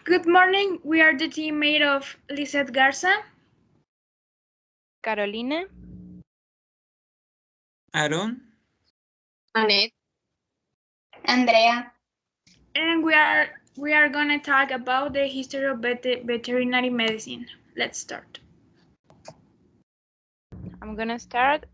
Good morning. We are the team made of Lisette Garza, Carolina, Aaron, Annette, Andrea. and we are gonna talk about the history of veterinary medicine. Let's start. I'm gonna start.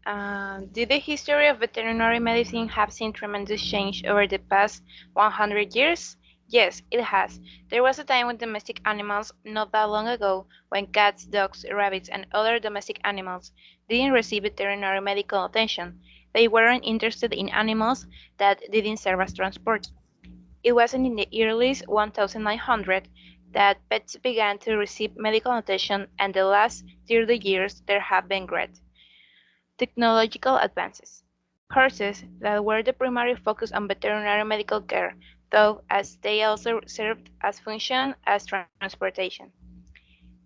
Did the history of veterinary medicine have seen tremendous change over the past 100 years? Yes, it has. There was a time when domestic animals, not that long ago, when cats, dogs, rabbits, and other domestic animals didn't receive veterinary medical attention. They weren't interested in animals that didn't serve as transport. It wasn't in the early 1900 that pets began to receive medical attention, and the last 30 years there have been great technological advances. Horses that were the primary focus on veterinary medical care, though as they also served as function as transportation.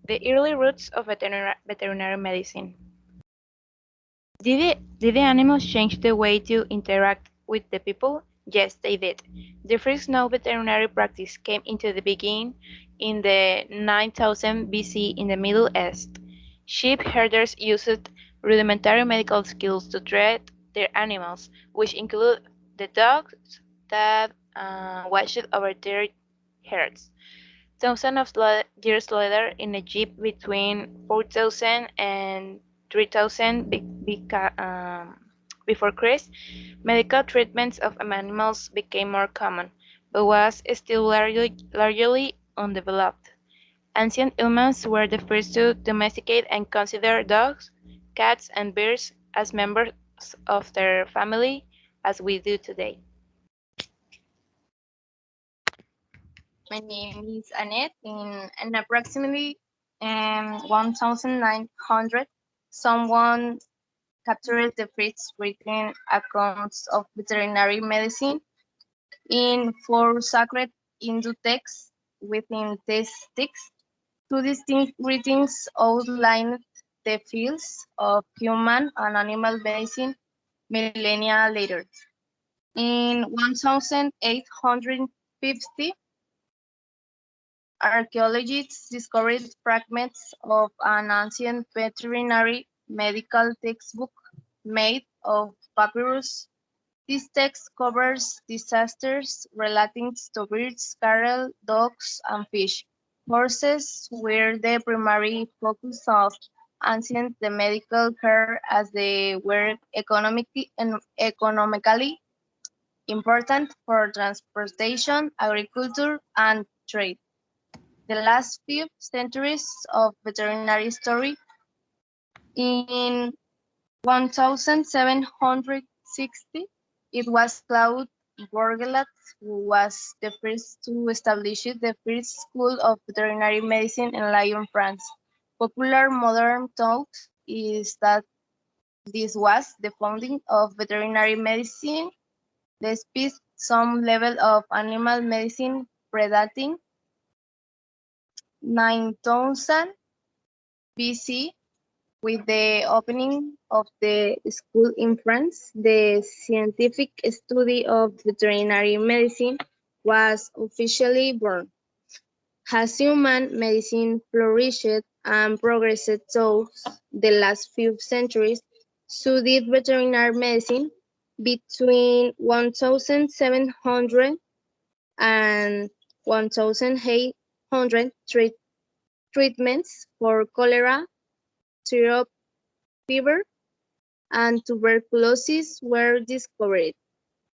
The early roots of veterinary medicine. Did the animals change the way to interact with the people? Yes, they did. The first known veterinary practice came into the beginning in the 9000 BC in the Middle East. Sheep herders used rudimentary medical skills to treat their animals, which include the dogs that watched over their herds. Thousands of years later, in Egypt between 4000 and 3000 before Christ, medical treatments of animals became more common, but was still largely undeveloped. Ancient humans were the first to domesticate and consider dogs, cats, and birds as members of their family as we do today. My name is Annette. In approximately 1900, someone captured the first written accounts of veterinary medicine in four sacred Hindu texts. Within these texts, two distinct writings outlined the fields of human and animal medicine millennia later. In 1850, archaeologists discovered fragments of an ancient veterinary medical textbook made of papyrus. This text covers disasters relating to birds, cattle, dogs, and fish. Horses were the primary focus of ancient medical care as they were economically important for transportation, agriculture, and trade. The last few centuries of veterinary history. In 1760, it was Claude Bourgelat who was the first to establish the first school of veterinary medicine in Lyon, France. Popular modern thought is that this was the founding of veterinary medicine, despite some level of animal medicine predating 9000 BC. With the opening of the school in France, the scientific study of veterinary medicine was officially born. As human medicine flourished and progressed through the last few centuries, so did veterinary medicine. Between 1700 and 1800, treatments for cholera, syrup fever, and tuberculosis were discovered.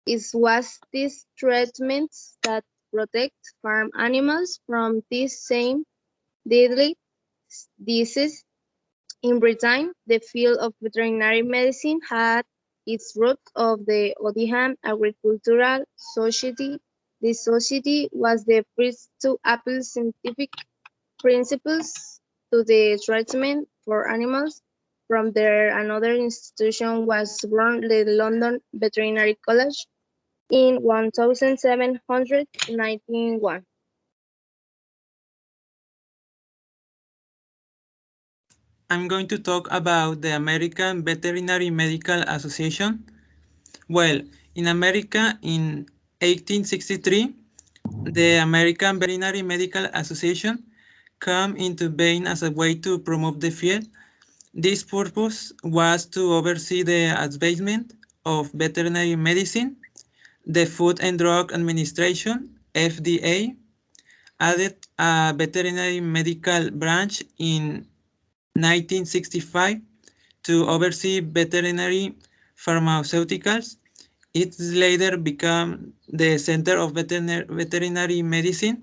It was these treatments that protect farm animals from these same deadly diseases. In Britain, the field of veterinary medicine had its roots of the Odiham Agricultural Society. This society was the first to apply scientific principles to the treatment for animals. From there, another institution was born, the London Veterinary College, in 1791. I'm going to talk about the American Veterinary Medical Association. Well, in America in 1863, The American Veterinary Medical Association came into being as a way to promote the field. This purpose was to oversee the advancement of veterinary medicine. The Food and Drug Administration, FDA, added a veterinary medical branch in 1965 to oversee veterinary pharmaceuticals. It later became the Center of Veterinary Medicine,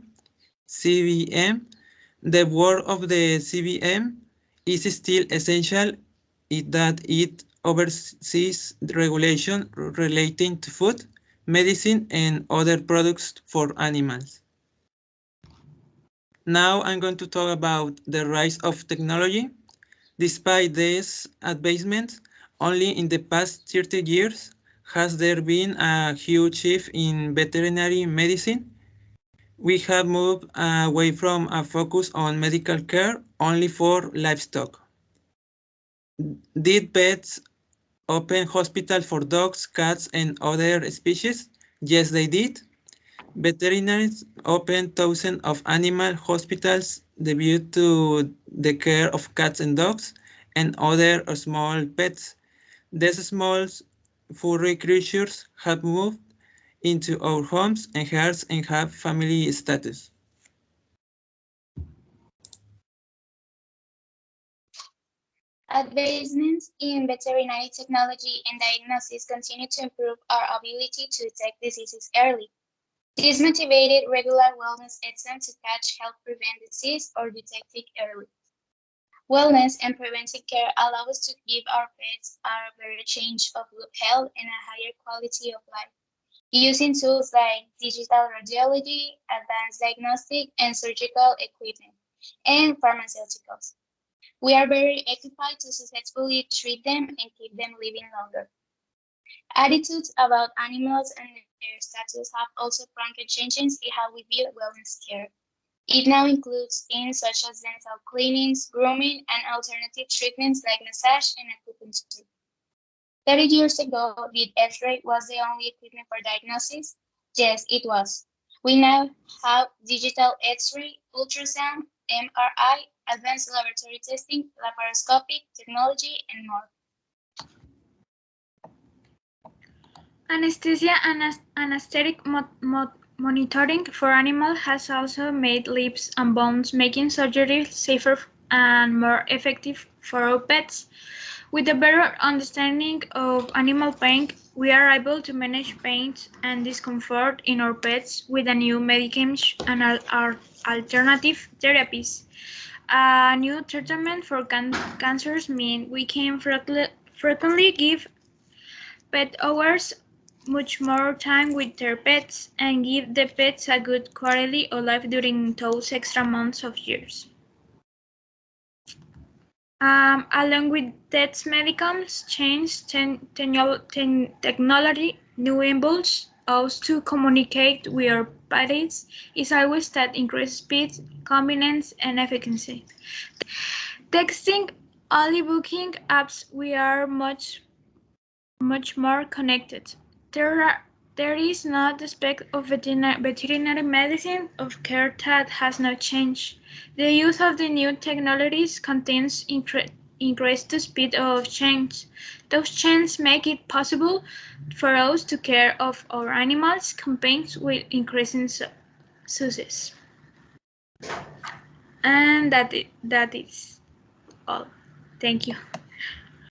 CVM. The work of the CVM is still essential in that it oversees regulation relating to food, medicine, and other products for animals. Now I'm going to talk about the rise of technology. Despite these advancements, only in the past 30 years has there been a huge shift in veterinary medicine. We have moved away from a focus on medical care only for livestock. Did vets open hospitals for dogs, cats, and other species? Yes, they did. Veterinarians opened thousands of animal hospitals devoted to the care of cats and dogs and other small pets. These small furry creatures have moved into our homes and hearts and have family status. Advancements in veterinary technology and diagnosis continue to improve our ability to detect diseases early. This motivated regular wellness exams to catch, help prevent disease, or detect it early. Wellness and preventive care allow us to give our pets a better change of good health and a higher quality of life, using tools like digital radiology, advanced diagnostic and surgical equipment, and pharmaceuticals. We are very equipped to successfully treat them and keep them living longer. Attitudes about animals and their status have also prompted changes in how we view wellness care. It now includes things such as dental cleanings, grooming, and alternative treatments like massage and acupuncture. 30 years ago, did X-ray was the only equipment for diagnosis? Yes, it was. We now have digital X-ray, ultrasound, MRI, advanced laboratory testing, laparoscopic technology, and more. Anesthesia and anesthetic monitoring for animals has also made leaps and bounds, making surgery safer and more effective for our pets. With a better understanding of animal pain, we are able to manage pain and discomfort in our pets with a new medications and alternative therapies. A new treatment for cancers mean we can frequently give pet owners much more time with their pets and give the pets a good quality of life during those extra months of years. Along with that, medicines change technology, new enables us to communicate with our pets is always that increased speed, convenience, and efficiency. Texting, only booking apps, we are much more connected. There is no aspect of veterinary medicine of care that has not changed. The use of the new technologies contains increased speed of change. Those changes make it possible for us to care of our animals campaigns with increasing success. And that is all. Thank you.